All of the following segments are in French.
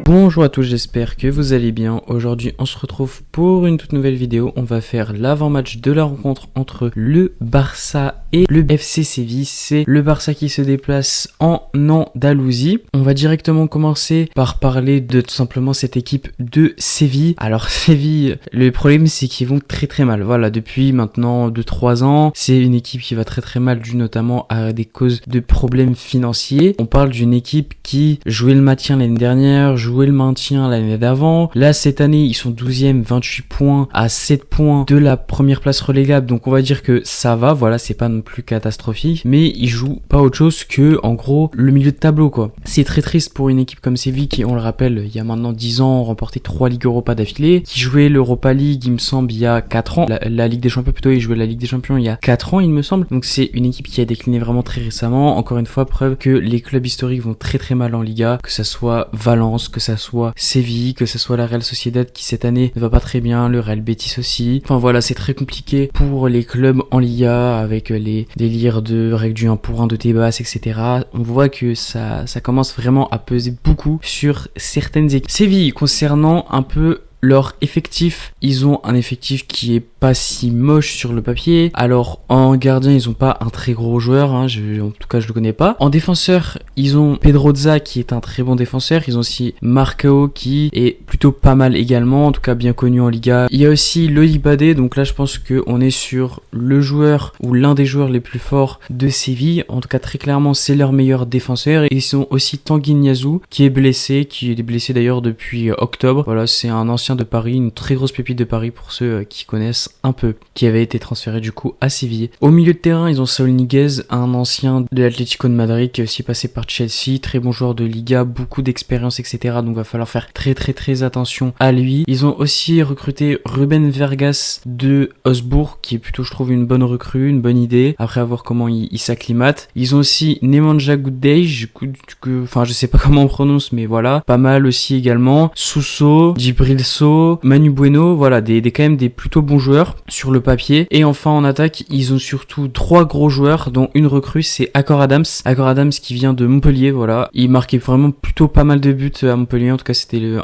Bonjour à tous, j'espère que vous allez bien. Aujourd'hui on se retrouve pour une toute nouvelle vidéo. On va faire l'avant-match de la rencontre entre le Barça et le FC Séville. C'est le Barça qui se déplace en Andalousie. On va directement commencer par parler de tout simplement cette équipe de Séville. Alors Séville, le problème c'est qu'ils vont très mal. Voilà, depuis maintenant 2-3 ans, c'est une équipe qui va très mal dû notamment à des causes de problèmes financiers. On parle d'une équipe qui jouait le maintien l'année dernière, jouait le maintien l'année d'avant. Là, cette année, ils sont 12e, 28 points à 7 points de la première place relégable. Donc, on va dire que ça va. Voilà, c'est pas non plus catastrophique. Mais ils jouent pas autre chose que, en gros, le milieu de tableau, quoi. C'est très triste pour une équipe comme Séville qui, on le rappelle, il y a maintenant 10 ans, remporté 3 Ligues Europa d'affilée. Qui jouait l'Europa League, il me semble, il y a 4 ans. La Ligue des Champions, plutôt, ils jouaient la Ligue des Champions il y a 4 ans, il me semble. Donc, c'est une équipe qui a décliné vraiment très récemment. Encore une fois, preuve que les clubs historiques vont très mal en Liga. Que ça soit Valence, que ça soit Séville, que ce soit la Real Sociedad qui cette année ne va pas très bien, le Real Betis aussi. Enfin voilà, c'est très compliqué pour les clubs en Liga avec les délires de règles du 1 pour 1 de Tebas, etc. On voit que ça commence vraiment à peser beaucoup sur certaines équipes. Séville, concernant un peu leur effectif, ils ont un effectif qui est pas si moche sur le papier. Alors en gardien, ils ont pas un très gros joueur, en tout cas je le connais pas. En défenseur, ils ont Pedroza qui est un très bon défenseur. Ils ont aussi Marcao qui est plutôt pas mal également, en tout cas bien connu en Liga. Il y a aussi Loïc Badé, donc là je pense que on est sur le joueur ou l'un des joueurs les plus forts de Séville. En tout cas très clairement c'est leur meilleur défenseur. Et ils ont aussi Tanguy Niasse qui est blessé d'ailleurs depuis octobre. Voilà, c'est un ancien de Paris, une très grosse pépite de Paris pour ceux qui connaissent un peu, qui avait été transféré du coup à Séville. Au milieu de terrain, ils ont Saúl Ñíguez, un ancien de l'Atlético de Madrid qui est aussi passé par Chelsea, très bon joueur de Liga, beaucoup d'expérience, etc. Donc va falloir faire très attention à lui. Ils ont aussi recruté Ruben Vargas de Osbourg, qui est plutôt, je trouve, une bonne recrue, une bonne idée, après à voir comment il s'acclimate. Ils ont aussi Nemanja Gudej, je sais pas comment on prononce, mais voilà, pas mal aussi également. Suso, Djibril So, Manu Bueno, voilà, quand même des plutôt bons joueurs sur le papier. Et enfin en attaque, ils ont surtout 3 gros joueurs, dont une recrue, c'est Akor Adams qui vient de Montpellier, voilà. Il marquait vraiment plutôt pas mal de buts à Montpellier, en tout cas c'était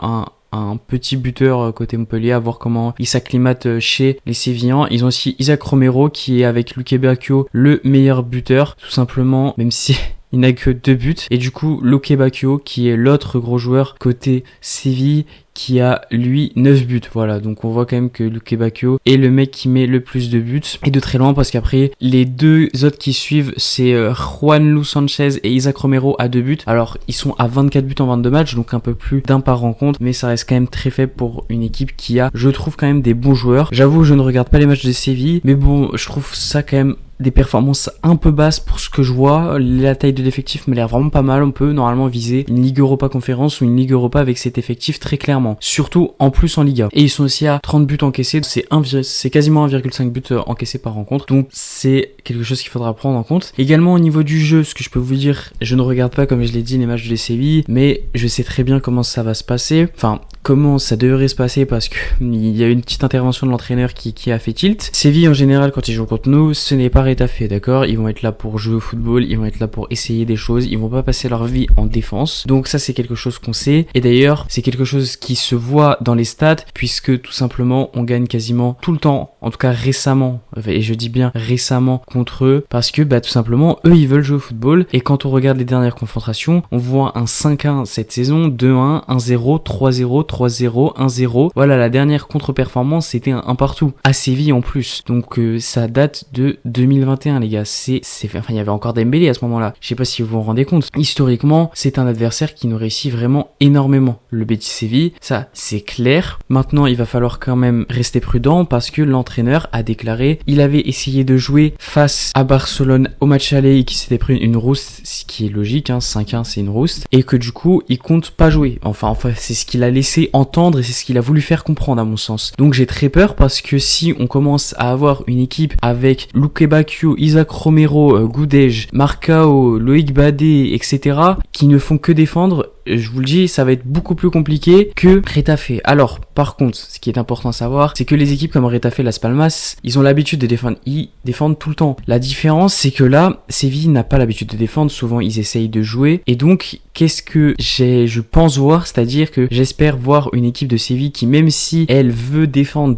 un petit buteur côté Montpellier, à voir comment il s'acclimate chez les Sévillans. Ils ont aussi Isaac Romero qui est avec Luque Bacchio le meilleur buteur, tout simplement, même si il n'a que 2 buts. Et du coup, Luque Bacchio qui est l'autre gros joueur côté Séville, qui a lui 9 buts. Voilà, donc on voit quand même que Luque Bacchio est le mec qui met le plus de buts, et de très loin, parce qu'après les deux autres qui suivent, c'est Juanlu Sanchez et Isaac Romero à 2 buts. Alors ils sont à 24 buts en 22 matchs, donc un peu plus d'un par rencontre, mais ça reste quand même très faible pour une équipe qui a, je trouve, quand même des bons joueurs. J'avoue, je ne regarde pas les matchs de Séville, mais bon, je trouve ça quand même des performances un peu basses pour ce que je vois. La taille de l'effectif me l'air vraiment pas mal. On peut normalement viser une Ligue Europa Conférence ou une Ligue Europa avec cet effectif très clairement. Surtout en plus en Liga. Et ils sont aussi à 30 buts encaissés. C'est quasiment 1,5 but encaissés par rencontre. Donc c'est quelque chose qu'il faudra prendre en compte. Également au niveau du jeu, ce que je peux vous dire, je ne regarde pas, comme je l'ai dit, les matchs de Séville, mais je sais très bien comment ça va se passer. Enfin, comment ça devrait se passer, parce que il y a une petite intervention de l'entraîneur qui a fait tilt. Séville en général, quand ils jouent contre nous, ce n'est pas rétaffé, d'accord? Ils vont être là pour jouer au football, ils vont être là pour essayer des choses, ils vont pas passer leur vie en défense. Donc ça, c'est quelque chose qu'on sait. Et d'ailleurs, c'est quelque chose qui se voit dans les stats, puisque tout simplement, on gagne quasiment tout le temps, en tout cas récemment, et je dis bien récemment, contre eux, parce que tout simplement, eux, ils veulent jouer au football. Et quand on regarde les dernières confrontations, on voit un 5-1 cette saison, 2-1, 1-0, 3-0, 3-0, 1-0. Voilà, la dernière contre-performance, c'était un partout. À Séville en plus. Donc ça date de 2021, les gars. Enfin, il y avait encore Dembélé à ce moment-là. Je sais pas si vous vous rendez compte. Historiquement, c'est un adversaire qui nous réussit vraiment énormément. Le Betis Séville, ça, c'est clair. Maintenant, il va falloir quand même rester prudent, parce que l'entraîneur a déclaré, il avait essayé de jouer face à Barcelone au match aller et qui s'était pris une rouste, ce qui est logique, 5-1 c'est une rouste, et que du coup, il compte pas jouer. Enfin, c'est ce qu'il a laissé entendre et c'est ce qu'il a voulu faire comprendre à mon sens. Donc j'ai très peur, parce que si on commence à avoir une équipe avec Luque Bacchio, Isaac Romero, Gudej, Marcao, Loïc Badé, etc., qui ne font que défendre, je vous le dis, ça va être beaucoup plus compliqué que Retafe. Alors, par contre, ce qui est important à savoir, c'est que les équipes comme Retafe et Las Palmas, ils ont l'habitude de défendre. Ils défendent tout le temps. La différence, c'est que là, Séville n'a pas l'habitude de défendre. Souvent, ils essayent de jouer. Et donc, qu'est-ce que je pense voir? C'est-à-dire que j'espère voir une équipe de Séville qui, même si elle veut défendre,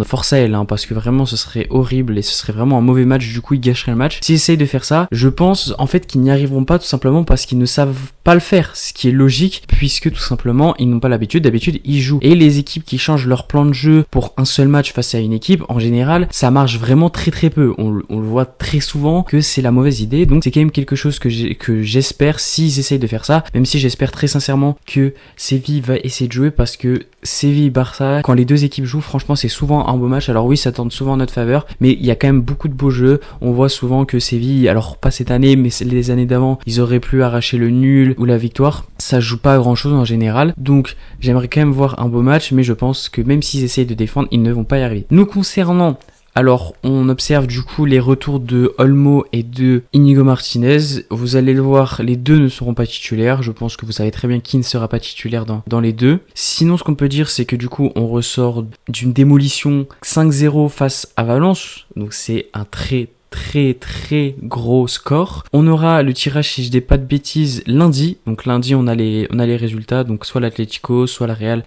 force à elle, hein, parce que vraiment, ce serait horrible et ce serait vraiment un mauvais match. Du coup, ils gâcheraient le match. S'ils essayent de faire ça, je pense, en fait, qu'ils n'y arriveront pas tout simplement parce qu'ils ne savent pas le faire. Ce qui est logique, puisque tout simplement, ils n'ont pas l'habitude. D'habitude, ils jouent. Et les équipes qui changent leur plan de jeu pour un seul match face à une équipe, en général, ça marche vraiment très très peu. On le voit très souvent que c'est la mauvaise idée. Donc c'est quand même quelque chose que j'espère s'ils essayent de faire ça, même si j'espère très sincèrement que Séville va essayer de jouer, parce que Séville-Barça, quand les deux équipes jouent, franchement c'est souvent un beau match. Alors oui, ça tourne souvent en notre faveur, mais il y a quand même beaucoup de beaux jeux. On voit souvent que Séville, alors pas cette année, mais les années d'avant, ils auraient pu arracher le nul ou la victoire. Ça joue pas à grand chose en général, donc j'aimerais quand même voir un beau match, mais je pense que même s'ils essayent de défendre, ils ne vont pas y arriver. Nous concernant, alors, on observe du coup les retours de Olmo et de Inigo Martinez. Vous allez le voir, les deux ne seront pas titulaires. Je pense que vous savez très bien qui ne sera pas titulaire dans les deux. Sinon, ce qu'on peut dire, c'est que du coup, on ressort d'une démolition 5-0 face à Valence. Donc, c'est un très gros score. On aura le tirage, si je dis pas de bêtises, lundi. Donc lundi on a les résultats, donc soit l'Atlético, soit la Real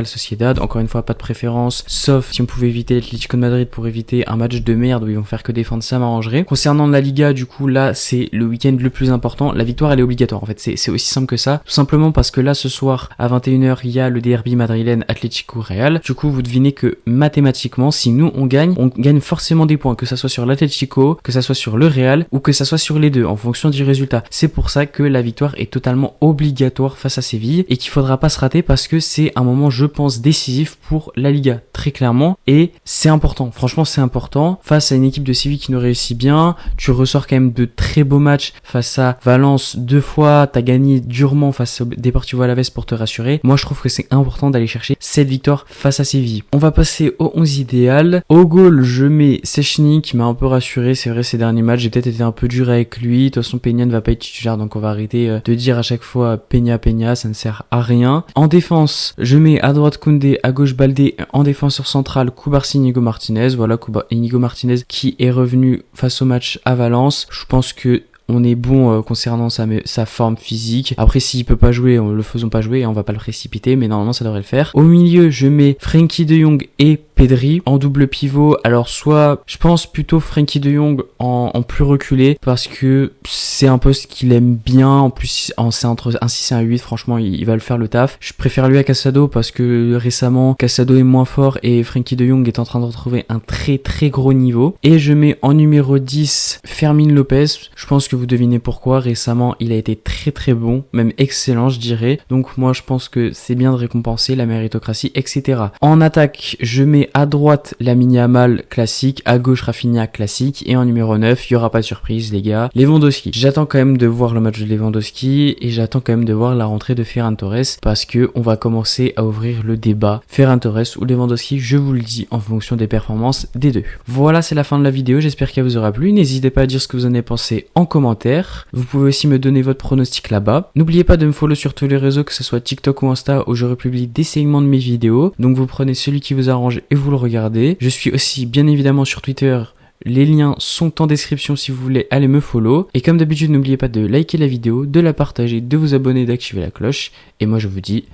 Sociedad. Encore une fois, pas de préférence, sauf si on pouvait éviter l'Atlético de Madrid pour éviter un match de merde où ils vont faire que défendre, ça m'arrangerait. Concernant la Liga, du coup là c'est le week-end le plus important. La victoire elle est obligatoire en fait, c'est aussi simple que ça. Tout simplement parce que là ce soir à 21h il y a le derby madrilène Atlético Real. Du coup vous devinez que mathématiquement, si nous on gagne forcément des points, que ça soit sur l'Atlético, que ça soit sur le Real ou que ça soit sur les deux en fonction du résultat. C'est pour ça que la victoire est totalement obligatoire face à Séville et qu'il faudra pas se rater, parce que c'est un moment, je pense, décisif pour la Liga, très clairement, et c'est important. Franchement, c'est important. Face à une équipe de Séville qui nous réussit bien, tu ressors quand même de très beaux matchs face à Valence 2 fois, t'as gagné durement face au Deportivo Alavés pour te rassurer. Moi, je trouve que c'est important d'aller chercher cette victoire face à Séville. On va passer au 11 idéal. Au goal, je mets Szczęsny qui m'a un peu rassuré. C'est vrai, ces derniers matchs, j'ai peut-être été un peu dur avec lui. De toute façon, Peña ne va pas être titulaire, donc on va arrêter de dire à chaque fois Peña, ça ne sert à rien. En défense, je mets à droite Koundé, à gauche Baldé, en défenseur central Cubarsí, Inigo Martinez. Voilà, Inigo Martinez qui est revenu face au match à Valence. Je pense que on est bon concernant sa forme physique. Après, s'il peut pas jouer, le faisons pas jouer et on va pas le précipiter, mais normalement ça devrait le faire. Au milieu, je mets Frenkie de Jong et Pedri en double pivot. Alors soit, je pense plutôt Frenkie de Jong en plus reculé, parce que c'est un poste qu'il aime bien. En plus, c'est entre un 6 et un 8, franchement, il va le faire le taf. Je préfère lui à Casado parce que récemment, Casado est moins fort et Frenkie de Jong est en train de retrouver un très gros niveau. Et je mets en numéro 10 Fermín Lopez. Je pense que vous devinez pourquoi. Récemment, il a été très bon, même excellent, je dirais. Donc moi, je pense que c'est bien de récompenser la méritocratie, etc. En attaque, je mets à droite Lamine Yamal classique, à gauche Rafinha classique, et en numéro 9, il y aura pas de surprise les gars, Lewandowski. J'attends quand même de voir le match de Lewandowski et j'attends quand même de voir la rentrée de Ferran Torres, parce que on va commencer à ouvrir le débat Ferran Torres ou Lewandowski, je vous le dis, en fonction des performances des deux. Voilà, c'est la fin de la vidéo, j'espère qu'elle vous aura plu. N'hésitez pas à dire ce que vous en avez pensé en commentaire. Vous pouvez aussi me donner votre pronostic là-bas. N'oubliez pas de me follow sur tous les réseaux, que ce soit TikTok ou Insta, où je republie des segments de mes vidéos. Donc vous prenez celui qui vous arrange et vous le regardez. Je suis aussi bien évidemment sur Twitter. Les liens sont en description si vous voulez aller me follow. Et comme d'habitude, n'oubliez pas de liker la vidéo, de la partager, de vous abonner, d'activer la cloche. Et moi je vous dis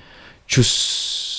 tchuss.